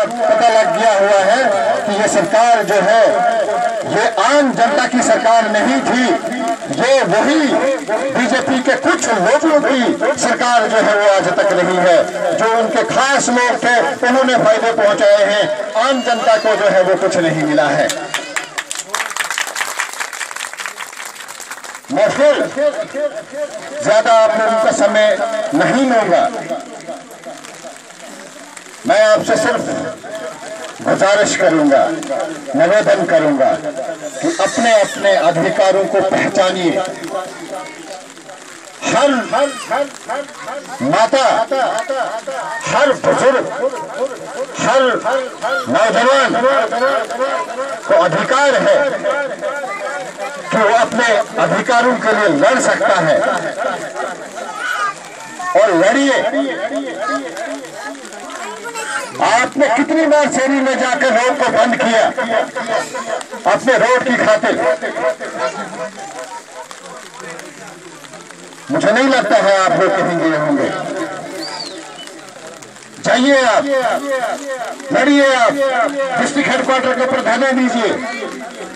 पता लग गया हुआ है कि ये सरकार जो है ये आम जनता की सरकार नहीं थी, ये वही बीजेपी के कुछ लोगों की सरकार जो है वो आज तक रही है। जो उनके खास लोग थे उन्होंने फायदे पहुंचाए हैं, आम जनता को जो है वो कुछ नहीं मिला है। मैं फिर ज्यादा आप लोगों का समय नहीं लूंगा। मैं आपसे सिर्फ गुजारिश करूंगा, निवेदन करूंगा कि अपने अपने अधिकारों को पहचानिए। हर माता, हर बुजुर्ग, हर नौजवान को अधिकार है कि वो अपने अधिकारों के लिए लड़ सकता है और लड़िए। आपने कितनी बार शहरी में जाकर रोड को बंद किया अपने रोड की खातिर? मुझे नहीं लगता है आप लोग कहीं गए होंगे। जाइए, आप लड़िए, आप डिस्ट्रिक्ट हेडक्वार्टर के ऊपर धरना दीजिए।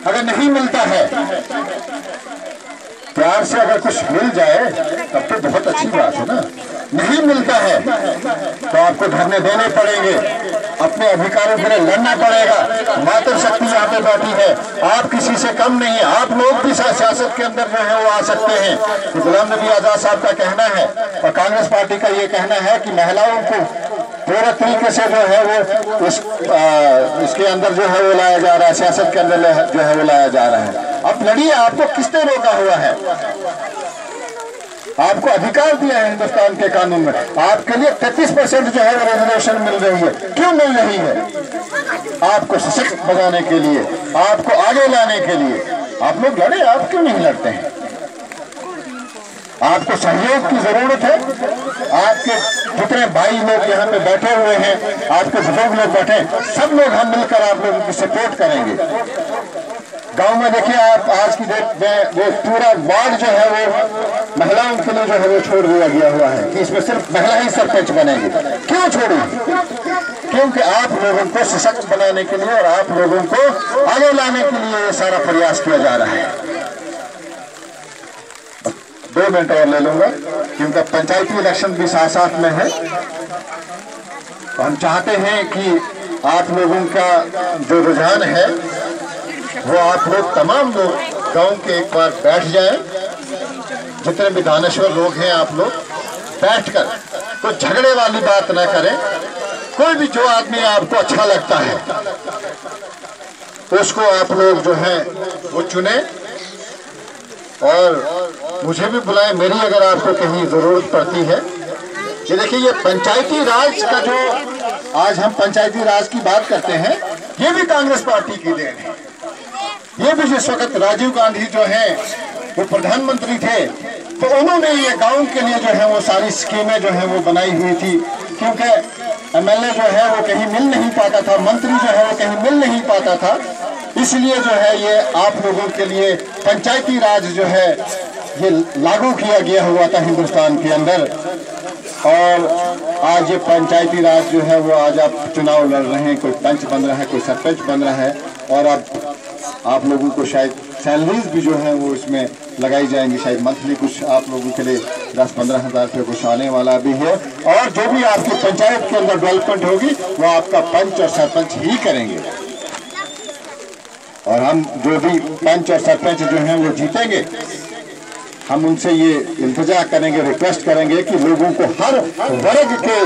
अगर नहीं मिलता है, प्यार से अगर कुछ मिल जाए तब तो बहुत अच्छी बात है ना। नहीं मिलता है तो आपको धरने देने पड़ेंगे, अपने अधिकारों के लिए लड़ना पड़ेगा। मातृशक्ति यहाँ पे बैठी है, आप किसी से कम नहीं है। आप लोग भी सियासत के अंदर जो है वो आ सकते हैं। गुलाम नबी आजाद साहब का कहना है और कांग्रेस पार्टी का ये कहना है कि महिलाओं को पूरे तरीके से जो है वो इसके अंदर जो है वो लाया जा रहा है, सियासत के अंदर जो है वो लाया जा रहा है। अब लड़िए, आपको किसने रोका हुआ है? आपको अधिकार दिया है हिंदुस्तान के कानून में। आपके लिए 33% जो है वो रिजर्वेशन मिल रही है। क्यों मिल रही है? आपको सशक्त बनाने के लिए, आपको आगे लाने के लिए। आप लोग लड़े, आप क्यों नहीं लड़ते हैं? आपको सहयोग की जरूरत है। आपके जितने भाई लोग यहाँ पे बैठे हुए हैं, आपके बुजुर्ग लोग बैठे, सब लोग हम मिलकर आप लोगों की सपोर्ट करेंगे। गांव में देखिए, आप आज की डेट में वो पूरा वार्ड जो है वो महिलाओं के लिए जो है वो छोड़ दिया गया हुआ है कि इसमें सिर्फ महिला ही सरपंच बनेगी। क्यों छोड़ी? क्योंकि आप लोगों को सशक्त बनाने के लिए और आप लोगों को आगे लाने के लिए ये सारा प्रयास किया जा रहा है। 2 मिनट और ले लूंगा क्योंकि पंचायती इलेक्शन भी साथ साथ में है। तो हम चाहते हैं कि आप लोगों का जो रुझान है वो आप लोग तमाम लोग गांव के एक बार बैठ जाएं। जितने भी दानश्वर लोग हैं आप लोग बैठकर तो झगड़े वाली बात ना करें। कोई भी जो आदमी आपको अच्छा लगता है उसको आप लोग जो है वो चुने और मुझे भी बुलाएं, मेरी अगर आपको कहीं जरूरत पड़ती है। ये देखिए, ये पंचायती राज का जो आज हम पंचायती राज की बात करते हैं, ये भी कांग्रेस पार्टी की देन है। ये भी जिस वक्त राजीव गांधी जो है वो प्रधानमंत्री थे तो उन्होंने ये गांव के लिए जो है वो सारी स्कीमें जो है वो बनाई हुई थी। क्योंकि एमएलए जो है वो कहीं मिल नहीं पाता था, मंत्री जो है वो कहीं मिल नहीं पाता था, इसलिए जो है ये आप लोगों के लिए पंचायती राज जो है ये लागू किया गया हुआ था हिंदुस्तान के अंदर। और आज ये पंचायती राज जो है वो आज आप चुनाव लड़ रहे हैं, कोई पंच बन रहा है, कोई सरपंच बन रहा है और अब आप लोगों को शायद सैलरीज भी जो है वो इसमें लगाई जाएंगी। शायद मंथली कुछ आप लोगों के लिए 10-15 हज़ार रुपये कुछ आने वाला भी है। और जो भी आपकी पंचायत के अंदर डेवलपमेंट होगी वो आपका पंच और सरपंच ही करेंगे। और हम जो भी पंच और सरपंच जो हैं वो जीतेंगे, हम उनसे ये इल्तिजा करेंगे, रिक्वेस्ट करेंगे कि लोगों को हर वर्ग के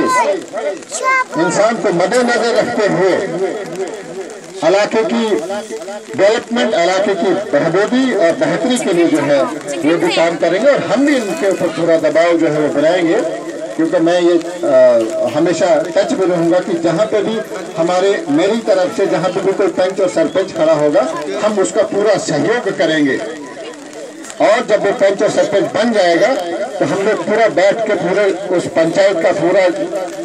इंसान को मद्देनजर रखते हुए इलाके की डेवलपमेंट, इलाके की बेहतरी और बेहतरी के लिए जो है ये भी काम करेंगे। और हम भी इनके ऊपर थोड़ा दबाव जो है वो बनाएंगे। क्योंकि मैं ये हमेशा टच में रहूँगा कि जहाँ पे भी मेरी तरफ से जहाँ पे भी कोई पंच और सरपंच खड़ा होगा हम उसका पूरा सहयोग करेंगे। और जब वो पंच और सरपंच बन जाएगा तो हम लोग पूरा बैठ के पूरे उस पंचायत का पूरा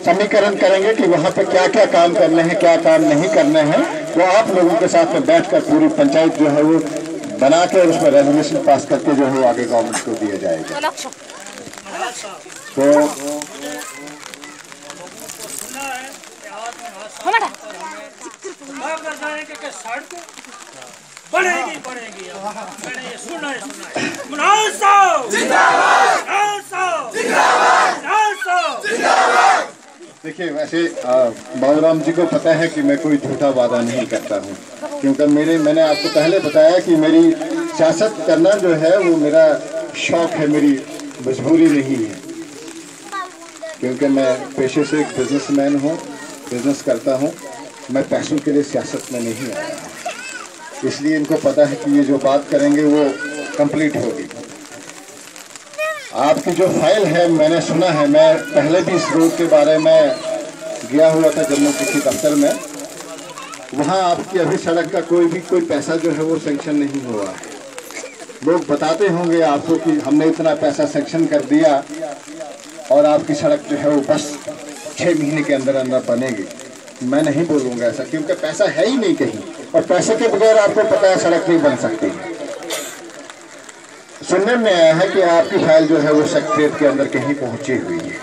समीकरण करेंगे कि वहाँ पे क्या क्या काम करने हैं, क्या काम नहीं करने हैं। वो आप लोगों के साथ में बैठकर पूरी पंचायत जो है वो बना के उसमें रेजोल्यूशन पास करके जो है आगे गवर्नमेंट को दिया जाएगा। तो सड़क बनेगी बनेगी। मैंने ये सुना है मुनाज साहब जिंदाबाद, मुनाज साहब जिंदाबाद, मुनाज साहब जिंदाबाद। देखिए, वैसे बाबूराम जी को पता है कि मैं कोई झूठा वादा नहीं करता हूँ, क्योंकि मैंने आपको पहले बताया कि मेरी सियासत करना जो है वो मेरा शौक है, मेरी मजबूरी नहीं है, क्योंकि मैं पेशे से एक बिजनेसमैन हूँ, बिजनेस करता हूँ। मैं पैसों के लिए सियासत में नहीं आया, इसलिए इनको पता है कि ये जो बात करेंगे वो कंप्लीट होगी। आपकी जो फाइल है, मैंने सुना है, मैं पहले भी इस रोड के बारे में गया हुआ था जम्मू किसी दफ्तर में, वहाँ आपकी अभी सड़क का कोई पैसा जो है वो सेंक्शन नहीं हुआ है। लोग बताते होंगे आपको कि हमने इतना पैसा सेंक्शन कर दिया और आपकी सड़क जो है वो बस 6 महीने के अंदर अंदर बनेगी। मैं नहीं बोलूँगा ऐसा, क्योंकि पैसा है ही नहीं कहीं, और पैसे के बगैर आपको पता है सड़क नहीं बन सकती। सुनने में आया है कि आपकी फाइल जो है वो सेक्रेटरीट के अंदर कहीं पहुंची हुई है।